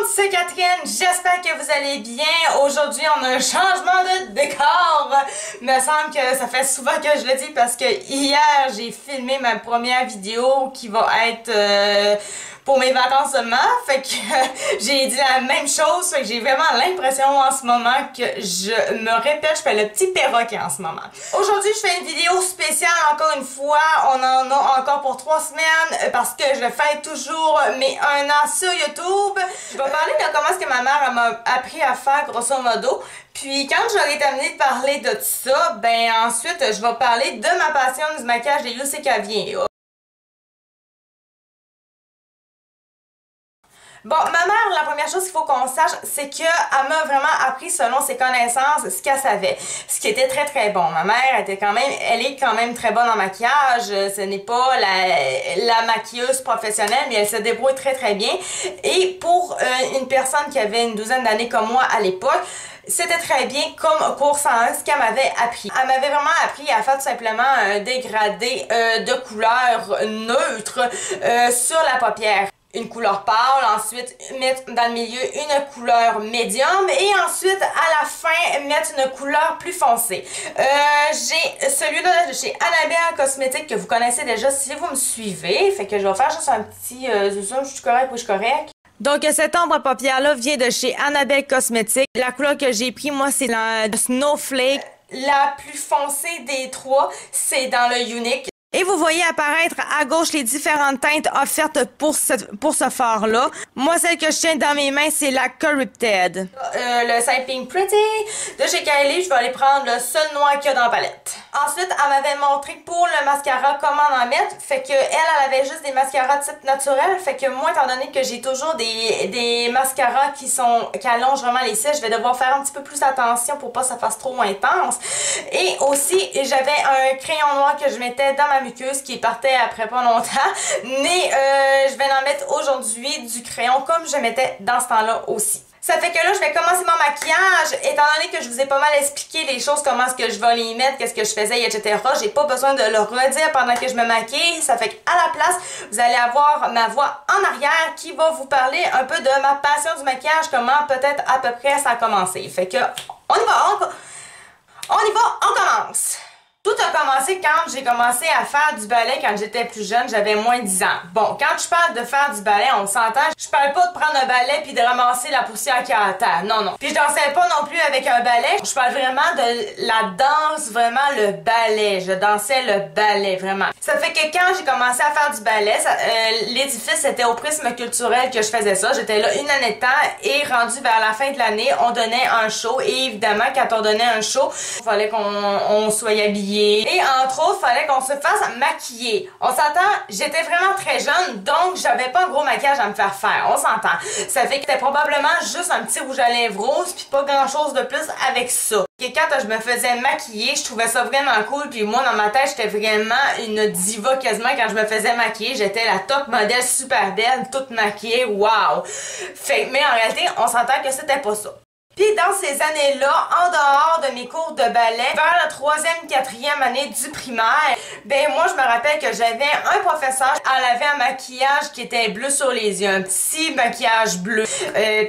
monde, c'est Catherine, j'espère que vous allez bien. Aujourd'hui, on a un changement de décor. Il me semble que ça fait souvent que je le dis parce que hier, j'ai filmé ma première vidéo qui va être pour mes vacances seulement. Fait que j'ai dit la même chose, fait que j'ai vraiment l'impression en ce moment que je me répète, je fais le petit perroquet en ce moment. Aujourd'hui, je fais une vidéo spéciale encore une fois. On en a encore pour 3 semaines parce que je fête toujours mes 1 an sur YouTube. Je vais parler de comment est-ce que ma mère m'a appris à faire grosso modo. Puis quand j'aurai terminé de parler de tout ça, ben ensuite je vais parler de ma passion du maquillage de Youssé Cavien. Bon, ma mère, la première chose qu'il faut qu'on sache, c'est qu'elle m'a vraiment appris selon ses connaissances ce qu'elle savait. Ce qui était très très bon. Ma mère était quand même, elle est quand même très bonne en maquillage. Ce n'est pas la maquilleuse professionnelle, mais elle se débrouille très très bien. Et pour une personne qui avait une douzaine d'années comme moi à l'époque, c'était très bien comme cours 101 ce qu'elle m'avait appris. Elle m'avait vraiment appris à faire tout simplement un dégradé de couleur neutre sur la paupière. Une couleur pâle, ensuite mettre dans le milieu une couleur médium et ensuite à la fin mettre une couleur plus foncée. J'ai celui-là de chez Annabelle Cosmétiques que vous connaissez déjà si vous me suivez. Fait que je vais faire juste un petit zoom, je suis correcte ou je suis correcte. Donc, cette ombre à paupières-là vient de chez Annabelle Cosmétiques. La couleur que j'ai pris, moi, c'est la Snowflake. La plus foncée des trois, c'est dans le Unique. Et vous voyez apparaître à gauche les différentes teintes offertes pour ce fard-là. Moi, celle que je tiens dans mes mains, c'est la Corrupted. Le Simping Pretty de chez Kylie, je vais aller prendre le seul noir qu'il y a dans la palette. Ensuite, elle m'avait montré pour le mascara comment en mettre. Fait que elle avait juste des mascaras type naturel. Fait que moi, étant donné que j'ai toujours des mascaras qui allongent vraiment les cils, je vais devoir faire un petit peu plus attention pour pas que ça fasse trop intense. Et aussi, j'avais un crayon noir que je mettais dans ma muqueuse qui partait après pas longtemps, mais je vais en mettre aujourd'hui du crayon comme je mettais dans ce temps-là aussi. Ça fait que là, je vais commencer mon maquillage. Étant donné que je vous ai pas mal expliqué les choses, comment est-ce que je vais les mettre, qu'est-ce que je faisais, etc. J'ai pas besoin de le redire pendant que je me maquille. Ça fait qu'à la place, vous allez avoir ma voix en arrière qui va vous parler un peu de ma passion du maquillage, comment peut-être à peu près ça a commencé. Fait que, on y va, on commence! Tout a commencé quand j'ai commencé à faire du ballet quand j'étais plus jeune, j'avais moins de 10 ans. Bon, quand je parle de faire du ballet, on s'entend, je parle pas de prendre un balai puis de ramasser la poussière qui est à terre. Non, non. Puis je dansais pas non plus avec un balai. Je parle vraiment de la danse, vraiment le ballet. Je dansais le ballet, vraiment. Ça fait que quand j'ai commencé à faire du ballet, l'édifice était au prisme culturel que je faisais ça. J'étais là une année de temps et rendu vers la fin de l'année, on donnait un show. Et évidemment, quand on donnait un show, il fallait qu'on soit habillé. Et entre autres, il fallait qu'on se fasse maquiller. On s'entend, j'étais vraiment très jeune, donc j'avais pas un gros maquillage à me faire faire. On s'entend. Ça fait que c'était probablement juste un petit rouge à lèvres rose, puis pas grand chose de plus avec ça. Et quand je me faisais maquiller, je trouvais ça vraiment cool, puis moi dans ma tête, j'étais vraiment une diva quasiment quand je me faisais maquiller. J'étais la top modèle super belle, toute maquillée, wow! Mais en réalité, on s'entend que c'était pas ça. Puis dans ces années-là, en dehors de mes cours de ballet, vers la 3e, 4e année du primaire, ben moi je me rappelle que j'avais un professeur, elle avait un maquillage qui était bleu sur les yeux, un petit maquillage bleu.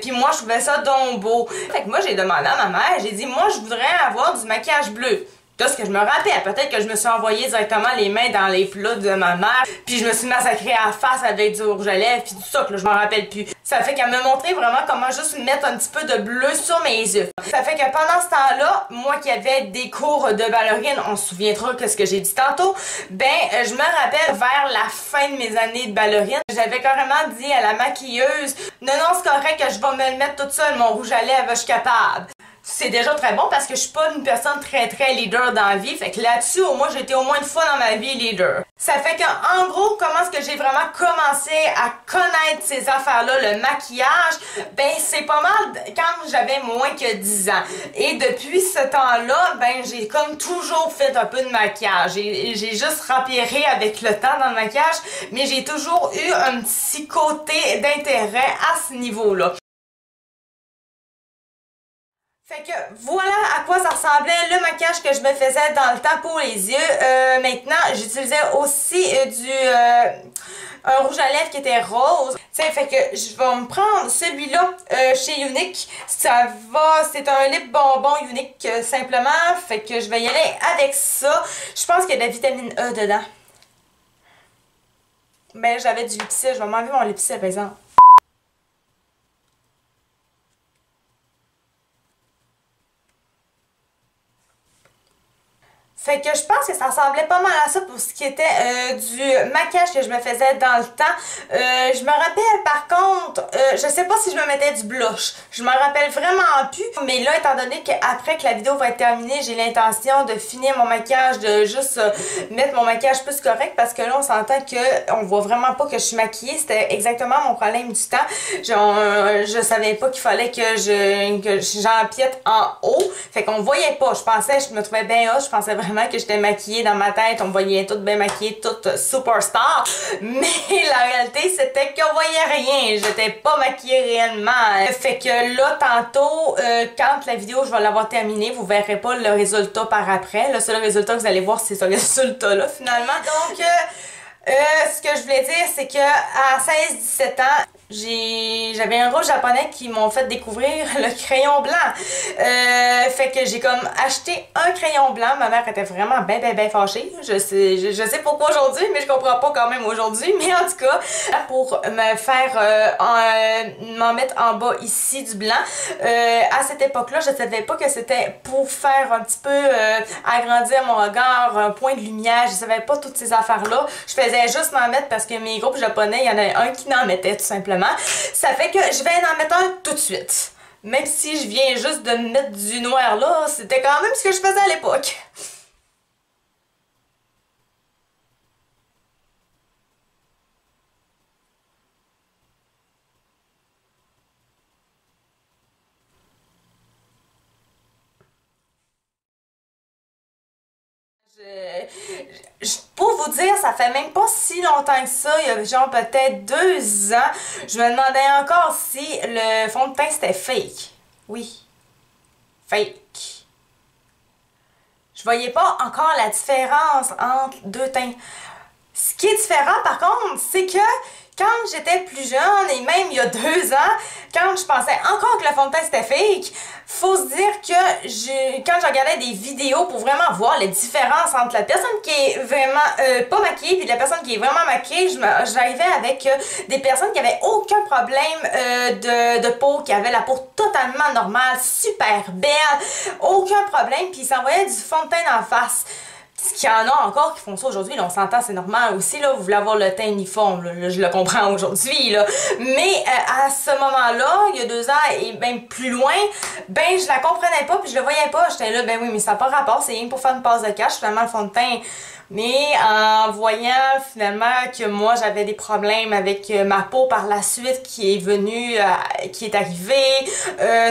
Puis moi je trouvais ça donc beau. Fait que moi j'ai demandé à ma mère, j'ai dit moi je voudrais avoir du maquillage bleu. Là, ce que je me rappelle, peut-être que je me suis envoyé directement les mains dans les plats de ma mère, puis je me suis massacrée à la face avec du rouge à lèvres, puis tout ça, que là, je m'en rappelle plus. Ça fait qu'elle me montrait vraiment comment juste mettre un petit peu de bleu sur mes yeux. Ça fait que pendant ce temps-là, moi qui avais des cours de ballerine, on se souviendra que ce que j'ai dit tantôt, ben, je me rappelle vers la fin de mes années de ballerine, j'avais carrément dit à la maquilleuse, non, c'est correct que je vais me le mettre toute seule, mon rouge à lèvres, je suis capable. C'est déjà très bon parce que je suis pas une personne très leader dans la vie. Fait que là-dessus, au moins, j'ai été au moins une fois dans ma vie leader. Ça fait qu'en gros, comment est-ce que j'ai vraiment commencé à connaître ces affaires-là, le maquillage? Ben, c'est pas mal quand j'avais moins que 10 ans. Et depuis ce temps-là, ben, j'ai comme toujours fait un peu de maquillage. J'ai juste rampiré avec le temps dans le maquillage, mais j'ai toujours eu un petit côté d'intérêt à ce niveau-là. Fait que voilà à quoi ça ressemblait le maquillage que je me faisais dans le temps pour les yeux. Maintenant, j'utilisais aussi un rouge à lèvres qui était rose. T'sais, fait que je vais me prendre celui-là chez Unique. Ça va, c'est un lip bonbon Unique simplement. Fait que je vais y aller avec ça. Je pense qu'il y a de la vitamine E dedans. Mais j'avais du lipsil. Je vais m'enlever mon lipsil par exemple. Fait que je pense que ça ressemblait pas mal à ça pour ce qui était du maquillage que je me faisais dans le temps. Je me rappelle par contre, je sais pas si je me mettais du blush. Je me rappelle vraiment plus. Mais là, étant donné qu'après que la vidéo va être terminée, j'ai l'intention de finir mon maquillage, de juste mettre mon maquillage plus correct parce que là, on s'entend qu'on voit vraiment pas que je suis maquillée. C'était exactement mon problème du temps. Je savais pas qu'il fallait que j'empiète en haut. Fait qu'on voyait pas. Je me trouvais bien haut. Je pensais vraiment que j'étais maquillée dans ma tête, on me voyait toute bien maquillée, toute superstar, mais la réalité c'était qu'on voyait rien, j'étais pas maquillée réellement. Fait que là tantôt, quand la vidéo je vais l'avoir terminée, vous verrez pas le résultat par après, le seul résultat que vous allez voir c'est ce résultat là finalement. Donc ce que je voulais dire c'est que à 16-17 ans, j'avais un rouge japonais qui m'ont fait découvrir le crayon blanc. Fait que j'ai comme acheté un crayon blanc. Ma mère était vraiment ben fâchée. Je sais pourquoi aujourd'hui, mais je comprends pas quand même aujourd'hui. Mais en tout cas, pour me faire m'en mettre en bas ici du blanc, à cette époque-là, je savais pas que c'était pour faire un petit peu agrandir mon regard, un point de lumière. Je savais pas toutes ces affaires-là. Je faisais juste m'en mettre parce que mes groupes japonais, il y en a un qui n'en mettait tout simplement. Ça fait que je vais en mettre un tout de suite. Même si je viens juste de mettre du noir là, c'était quand même ce que je faisais à l'époque. Pour vous dire, ça fait même pas si longtemps que ça, il y a genre peut-être 2 ans, je me demandais encore si le fond de teint c'était fake. Oui, fake. Je voyais pas encore la différence entre deux teints. Ce qui est différent par contre, c'est que quand j'étais plus jeune, et même il y a 2 ans, quand je pensais encore que le fond de teint c'était fake, faut se dire que quand je regardais des vidéos pour vraiment voir les différences entre la personne qui est vraiment pas maquillée et la personne qui est vraiment maquillée, j'arrivais avec des personnes qui avaient aucun problème de peau, qui avaient la peau totalement normale, super belle, aucun problème, puis ils s'envoyaient du fond de teint en face. Ce qu'il y en a encore qui font ça aujourd'hui, on s'entend, c'est normal aussi, là, vous voulez avoir le teint uniforme, là, je le comprends aujourd'hui, là. Mais à ce moment-là, il y a 2 ans et même plus loin, ben je la comprenais pas puis je le voyais pas. J'étais là, ben oui, mais ça n'a pas rapport, c'est rien pour faire une passe de cash, finalement le fond de teint. Mais en voyant finalement que moi j'avais des problèmes avec ma peau par la suite qui est venue, qui est arrivée,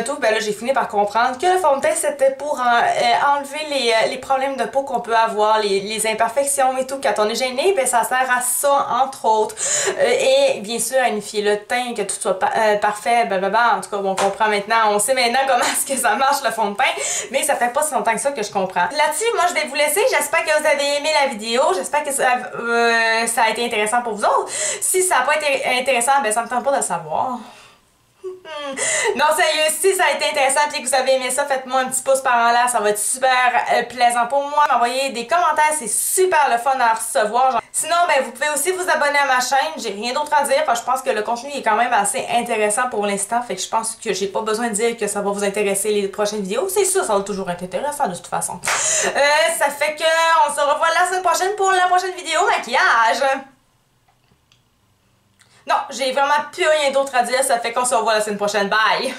tout, ben là j'ai fini par comprendre que le fond de teint c'était pour enlever les problèmes de peau qu'on peut avoir, les imperfections et tout. Quand on est gêné, ben ça sert à ça entre autres. Et bien sûr à unifier le teint, que tout soit parfait, blablabla. En tout cas, on comprend maintenant, on sait maintenant comment est-ce que ça marche le fond de teint, mais ça fait pas si longtemps que ça que je comprends. Là-dessus, moi je vais vous laisser. J'espère que vous avez aimé la vidéo. J'espère que ça a été intéressant pour vous autres. Si ça n'a pas été intéressant, ben ça me tente pas de le savoir. Non, sérieux, si ça a été intéressant et que vous avez aimé ça, faites-moi un petit pouce par en l'air, ça va être super plaisant pour moi. M'envoyer des commentaires, c'est super le fun à recevoir. Sinon, ben, vous pouvez aussi vous abonner à ma chaîne, j'ai rien d'autre à dire parce que je pense que le contenu est quand même assez intéressant pour l'instant, fait que je pense que j'ai pas besoin de dire que ça va vous intéresser les prochaines vidéos. C'est sûr, ça va toujours être intéressant de toute façon. Ça fait que on se revoit la semaine prochaine pour la prochaine vidéo maquillage. Non, j'ai vraiment plus rien d'autre à dire, ça fait qu'on se revoit la semaine prochaine. Bye!